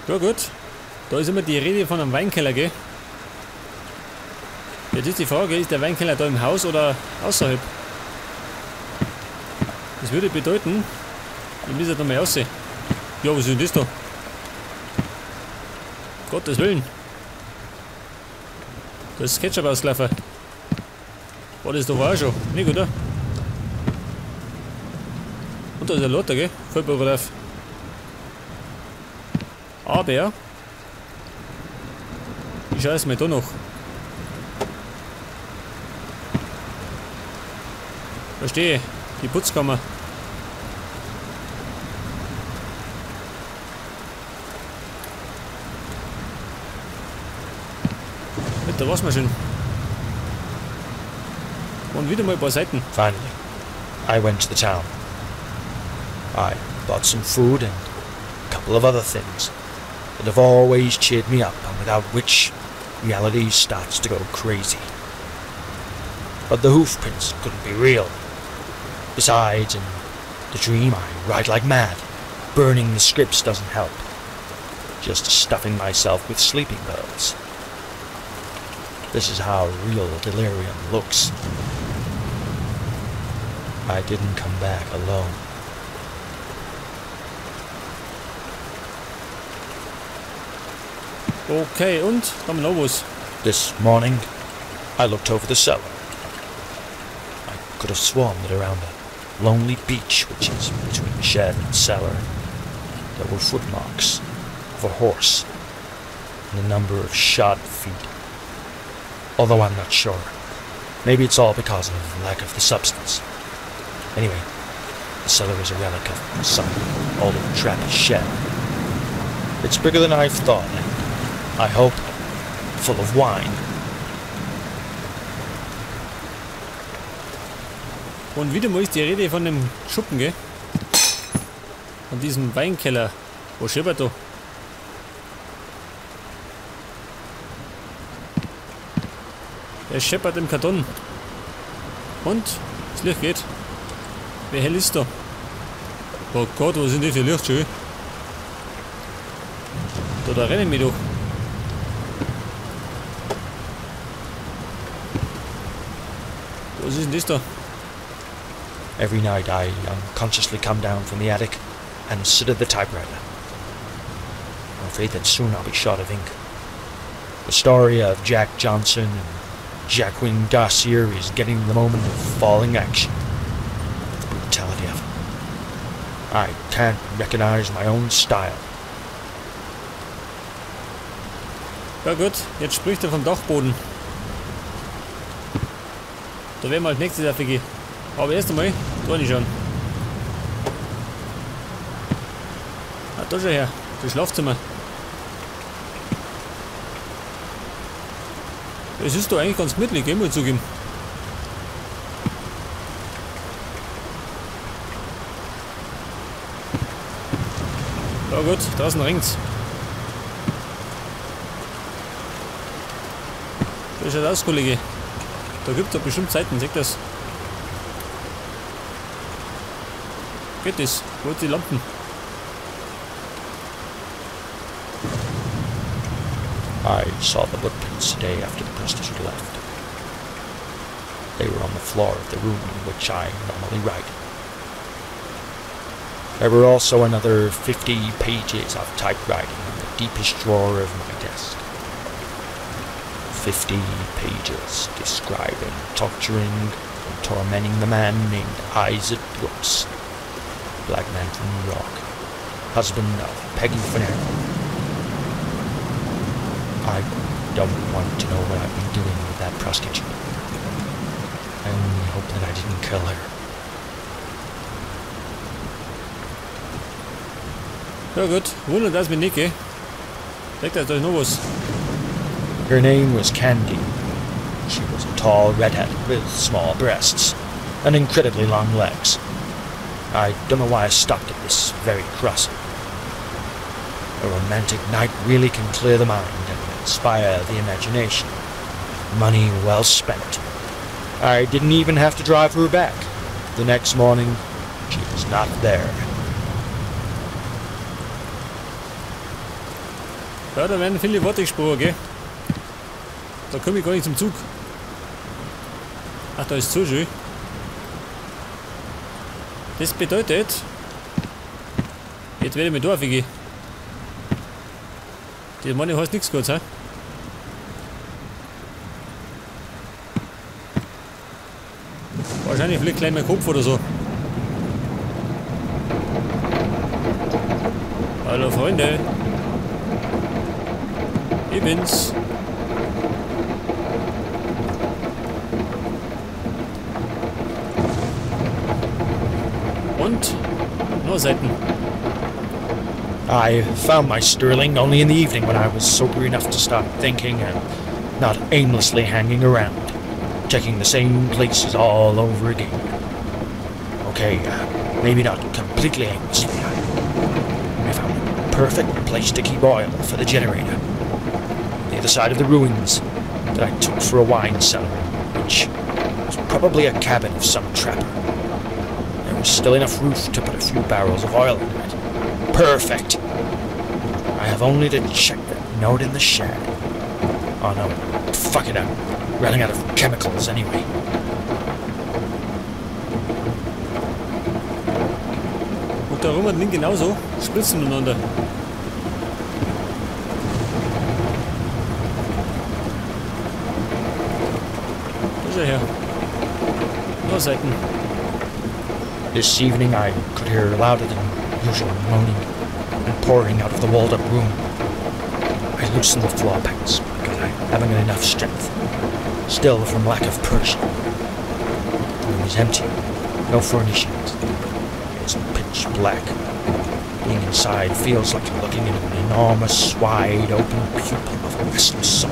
Ja gut. Da ist immer die Rede von einem Weinkeller, gell? Jetzt ist die Frage, ist der Weinkeller da im Haus oder außerhalb? Das würde bedeuten, ich muss ja da mal aussehen. Ja, was ist denn das da? Gottes Willen. Da ist Ketchup ausgelaufen. War das da auch schon? Nicht, oder? Und da ist ein Lotter, gell? Fällt mir gerade auf. Aber ich schaue es mal da noch. Da stehe ich, die Putzkammer. Mit der Waschmaschine. Und wieder mal ein paar Seiten. Finally, I went to the town. I bought some food and a couple of other things that have always cheered me up and without which reality starts to go crazy. But the hoof prints couldn't be real. Besides, in the dream I ride like mad. Burning the scripts doesn't help. Just stuffing myself with sleeping pills. This is how real delirium looks. I didn't come back alone. Okay, und? Haben wir noch was? This morning, I looked over the cellar. I could have sworn that around a lonely beach, which is between shed and cellar, there were footmarks of a horse and a number of shod feet. Although I'm not sure. Maybe it's all because of lack of the substance. Anyway, the cellar is a relic of some old trappy shed. It's bigger than I've thought, and I hope full of wine. Und wieder mal ist die Rede von dem Schuppen, gell? Von diesem Weinkeller. Wo scheppert da? Er scheppert im Karton. Und? Das Licht geht. Wie hell ist da? Oh Gott, was sind die für Lichtschön? Da rennen wir doch. Was ist denn das da? Every night I unconsciously come down from the attic and sit at the typewriter. I'm afraid that soon I'll be short of ink. The story of Jack Johnson and Jacqueline Garcia is getting the moment of falling action. The brutality of it. I can't recognize my own style. Ja gut, jetzt spricht er vom Dachboden. Da werden wir als nächstes aufgehen. Aber erst einmal, da nicht schauen. Ah, da schon her, das Schlafzimmer. Es ist da eigentlich ganz gemütlich, gell, mal zugeben. Ja gut, draußen ringt's. So schaut aus, Kollege. Da gibt es doch bestimmt Zeiten, seht das? Geht das? Wo sind die Lampen? I saw the footprints today after the priestess had left. They were on the floor of the room in which I normally write. There were also another 50 pages of typewriting in the deepest drawer of my desk. 50 pages describing, torturing, and tormenting the man named Isaac Brooks, black man from New York, husband of Peggy Fernando. I don't want to know what I've been doing with that prostitute. I only hope that I didn't kill her. Ja gut, wundert das mich nicht, gell? Sagt euch noch was. Her name was Candy. She was a tall redhead with small breasts and incredibly long legs. I don't know why I stopped at this very crossing. A romantic night really can clear the mind and inspire the imagination. Money well spent. I didn't even have to drive her back. The next morning, she was not there. Ja, da werden viele Worte gesprochen, gell? Da komme ich gar nicht zum Zug. Ach, da ist zu schön. Das bedeutet, jetzt werde ich mit Dorf gehen. Das meine heißt nichts Gutes, hä? Wahrscheinlich vielleicht gleich mein Kopf oder so. Hallo Freunde. Ich bin's. Und nur Seiten. I found my Sterling only in the evening when I was sober enough to start thinking and not aimlessly hanging around, checking the same places all over again. Okay, maybe not completely aimlessly. I found a perfect place to keep oil for the generator. The other side of the ruins that I took for a wine cellar, which was probably a cabin of some trapper. There was still enough roof to put a few barrels of oil in it. Perfect! I have only to check that note in the shed. Oh no, fuck it, I'm running out of chemicals anyway. Und da rum und links genauso. Spritzen miteinander. Da ist er her. Nur Seiten. This evening I could hear louder than usual moaning and pouring out of the walled-up room. I loosened the floor packs because I haven't got enough strength. Still from lack of push. The room is empty. No furnishings. It's pitch black. Being inside feels like looking into an enormous, wide-open pupil of a restless soul.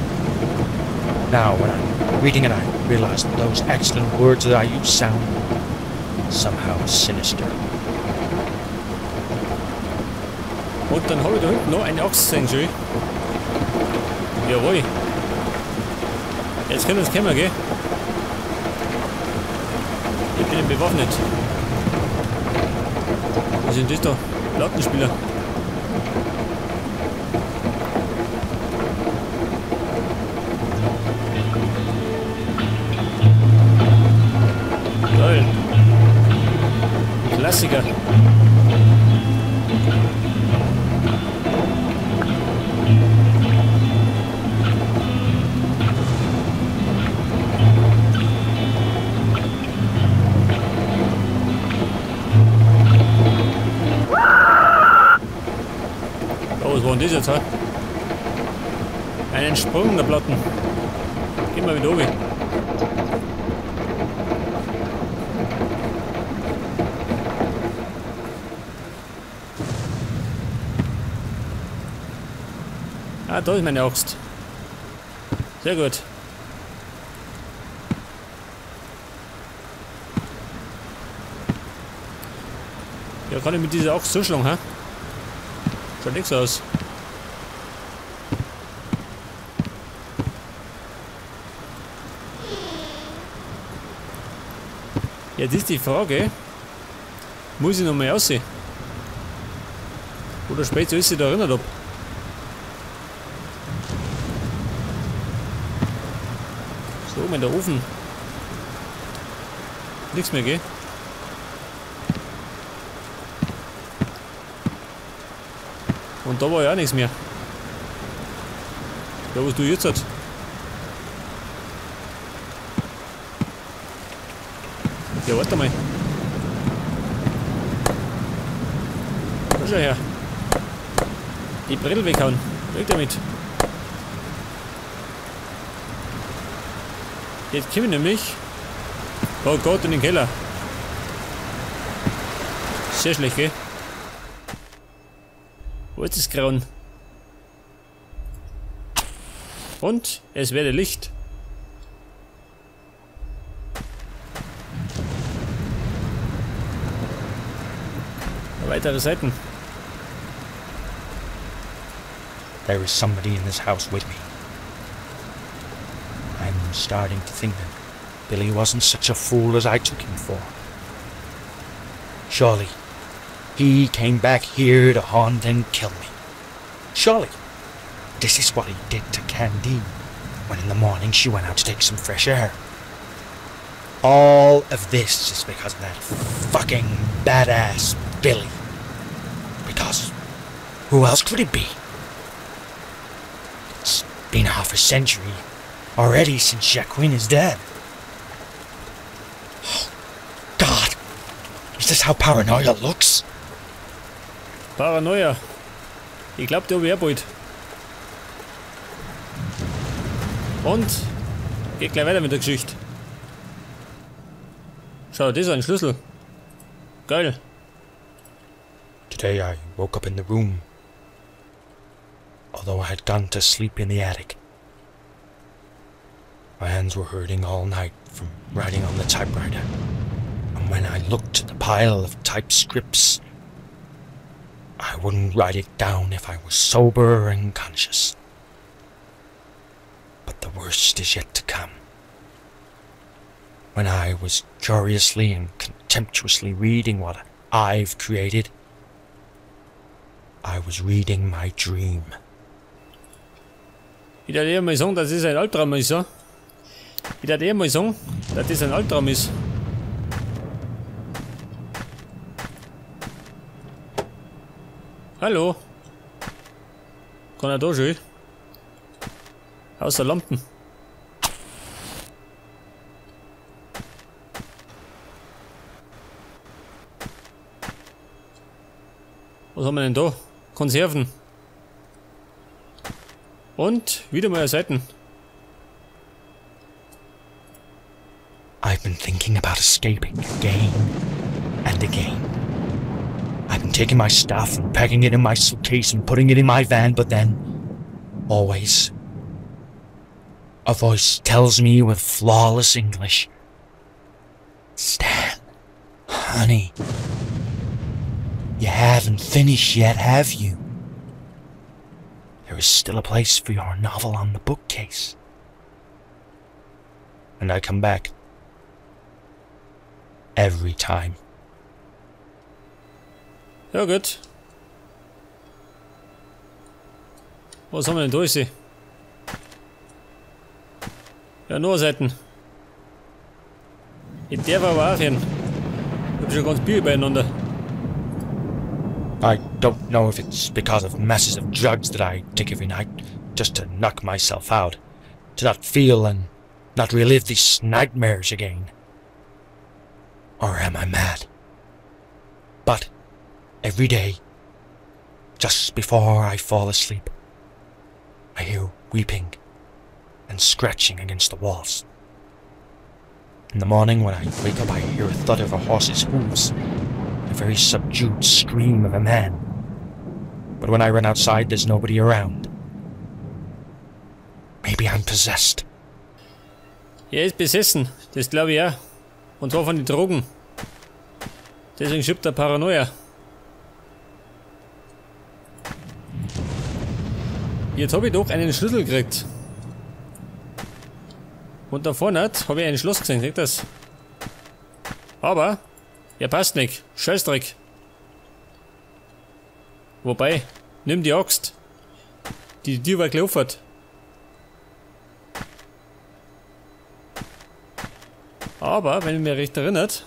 Now, when I'm reading it, I realize that those excellent words that I use sound somehow sinister. Und dann habe ich da hinten noch eine Axt gesehen, schön. Jawohl. Jetzt können wir es kommen, gell? Ich bin bewaffnet. Was sind das da? Plattenspieler. Geil. Klassiker. Oh, was war denn das jetzt, ha? Einen Sprung der Platten. Gehen wir wieder oben. Ah, da ist meine Axt. Sehr gut. Ja, kann ich mit dieser Axt zuschlagen, ha? Schaut nichts aus. Jetzt ist die Frage, muss ich noch mal aussehen? Oder später ist sie da erinnert ab? So, oben in der Ofen. Nichts mehr, gell? Und da war ja auch nichts mehr. Ja, was du jetzt hast. Ja, warte mal. Da schau her. Die Brille weghauen. Weg damit. Jetzt komme ich nämlich. Oh Gott, in den Keller. Sehr schlecht, gell? Wo ist das Grauen? Und es werde Licht. Weitere Seiten. There is somebody in this house with me. I'm starting to think that Billy wasn't such a fool as I took him for. Surely, he came back here to haunt and kill me. Surely, this is what he did to Candide when in the morning she went out to take some fresh air. All of this is because of that fucking badass Billy. Because who else could it be? It's been half a century already since Jacqueline is dead. Oh, God. Is this how Paranoia looks? Paranoia. Ich glaub, der wäre bald. Und geht gleich weiter mit der Geschichte. Schau, das ist ein Schlüssel. Geil. Today I woke up in the room, although I had gone to sleep in the attic. My hands were hurting all night from writing on the typewriter, and when I looked at the pile of typed scripts, I wouldn't write it down if I was sober and conscious. But the worst is yet to come. When I was curiously and contemptuously reading what I've created, I was reading my dream. Ich darf eher mal sagen, dass es ein Albtraum ist, ja? Ich darf eher mal sagen, dass das ein Albtraum ist. Hallo? Kann er da schon? Außer Lampen. Was haben wir denn da? Konserven. Und wieder mal Seiten. I've been thinking about escaping again and again. I've been taking my stuff and packing it in my suitcase and putting it in my van, but then, always, a voice tells me with flawless English, Stan, honey, you haven't finished yet, have you? There is still a place for your novel on the bookcase. And I come back. Every time. Ja gut. Was haben wir denn da? Ist sie? Ja, nur Seiten. Ich darf aber aufhören. Ich hab schon ganz Bier beieinander. I don't know if it's because of masses of drugs that I take every night, just to knock myself out, to not feel and not relive these nightmares again. Or am I mad? But every day, just before I fall asleep, I hear weeping and scratching against the walls. In the morning when I wake up, I hear a thud of a horse's hooves, a very subdued scream of a man. But when I run outside, there's nobody around. Maybe I'm possessed. Er ist besessen, das glaube ich auch. Und zwar von den Drogen. Deswegen schiebt er Paranoia. Jetzt habe ich doch einen Schlüssel gekriegt. Und da vorne habe ich ein Schloss gesehen, kriegt das? Aber er passt nicht. Scheißdreck. Wobei, nimm die Axt. Die Tür war gelaufen. Aber, wenn ich mich recht erinnert,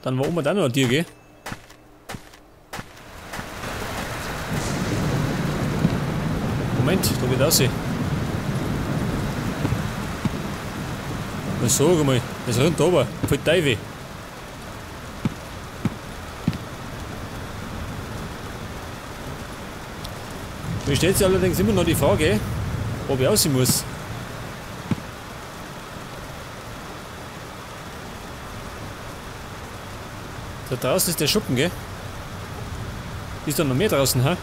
dann war oben da noch eine Tür, gell? Moment, da wird aussehen. Was sag mal, das rennt da oben, voll Teufel. Mir stellt sich allerdings immer noch die Frage, ob ich aussehen muss. Da draußen ist der Schuppen, gell? Ist da noch mehr draußen, ha?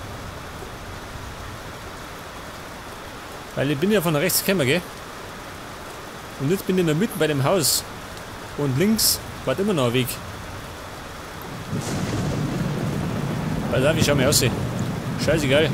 Weil ich bin ja von rechts gekommen, gell? Und jetzt bin ich in der Mitte bei dem Haus. Und links war immer noch ein Weg. Pass auf, ich schau mal aussehen. Scheißegal.